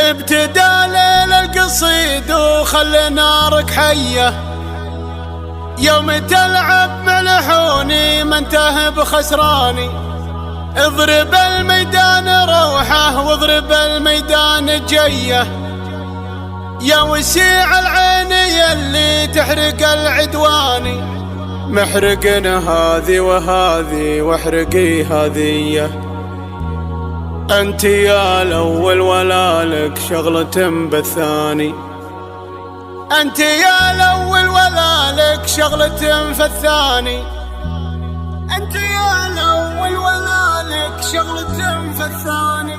ابتدى ليل القصيد وخلي نارك حية، يوم تلعب ملحوني ما انتهى بخسراني. اضرب الميدان روحه واضرب الميدان جيه، يا وسيع العين يلي تحرق العدواني. محرقنا هذي وهذي واحرقي هذيه، انت يا الاول ولا لك شغلة بالثاني. انت يا الاول ولا لك شغلة في الثاني. انت يا الاول ولا لك شغلة في الثاني.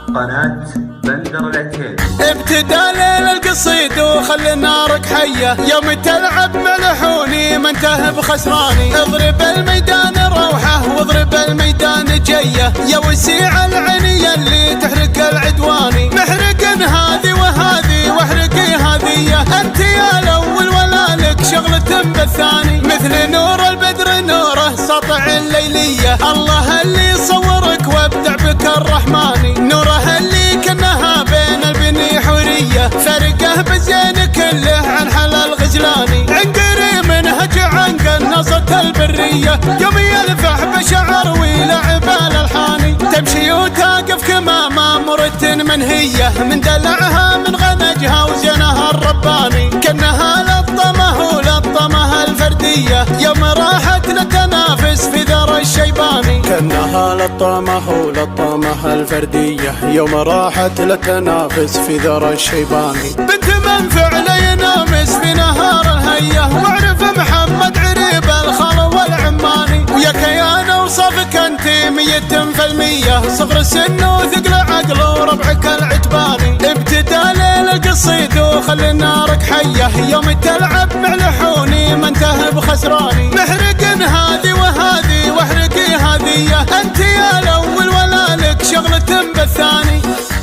قناة بندر العتيبي. ابتدى ليل القصيد وخلي نارك حية، يوم تلعب ملحوني ما انتهى بخسراني. اضرب الميدان روحه واضرب الميدان جيه، يا وسيع العين يلي تحرق العدواني. محرقن هذي وهذي واحرقي هذيه، انت يا الاول ولا لك شغلة بالثاني. مثل نور البدر نوره سطع الليلية، الله اللي صورك وابدع بك الرحماني. نوره اللي كانها بين البني حورية، فرقه بزين كله عن حلال غزلاني. عنقري منهج عن قناصة البرية، يوم يلفح بشعر ويلعب الالحاني. تمشي وتقف كما مامورة منهية، من دلعها من غنجها وزينها الرباني. كانها لطمه ولطمها الفردية، يوم راحت لتنافس في ذر الشيباني. كانها لطمه ولطمها الفردية، يوم راحت لتنافس في ذر الشيباني. بنت من فعل ينامس في نهار الهية، واعرف محمد عريب الخلو والعماني. ويا كيان اوصافك انت 100%، صغر سن وثقل عقل وربعك العتباني. ابتدى ليل القصيد وخلي نارك حية، يوم تلعب ملحوني ما انتهى بخسراني. محرقن هذي وهذي واحرقي هذيه، انت يا الاول ولا لك شغلة بالثاني.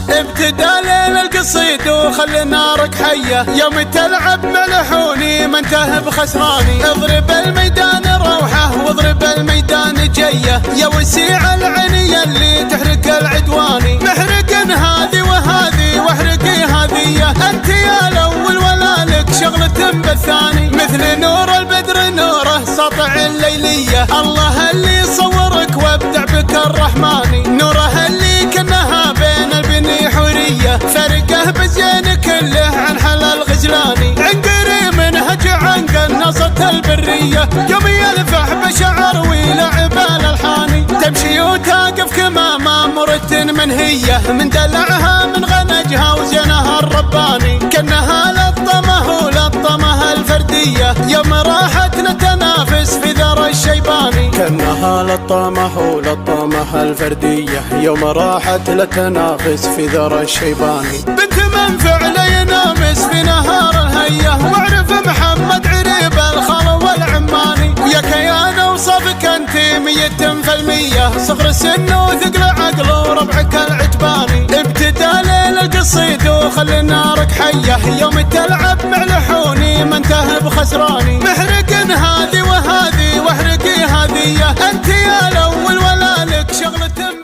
ابتدى ليل القصيد وخلي نارك حية، يوم تلعب ملحوني ما انتهى بخسراني. اضرب الميدان روحه واضرب الميدان جيه، يا وسيع العين يلي تحرق العدواني. محرقن هذي وهذي واحرقي هذيه، انت يا الاول ولا لك شغلة بالثاني. مثل نور البدر نوره سطع الليلية، الله اللي صورك وابدع بك الرحماني. نوره اللي كانها بين البني حورية، فرقه بزين كله عن حلال غزلاني. عنقري منهج عن قناصة البرية، يوم يلفح بشعر ويلعب الالحاني. تمشي وتقف كما مامورة منهية، من دلعها من غنجها وزينها الرباني. كانها لطمه ولطمها الفردية، يوم راحت لتنافس في ذر الشيباني. كانها لطمه ولطمها الفردية، يوم راحت لتنافس في ذر الشيباني. بنت من فعل ينامس في نهار الهية، واعرف محمد عريب الخلو والعماني. ويا كيان اوصافك انت 100%، صغر سن وثقل عقل وربعك العتباني. ابتدى ليل القصيد وخلي نارك حية، يوم تلعب ملحوني ما انتهى بخسراني. محرقن هذي وهذي واحرقي هذيه، انت يا الاول ولا لك شغلة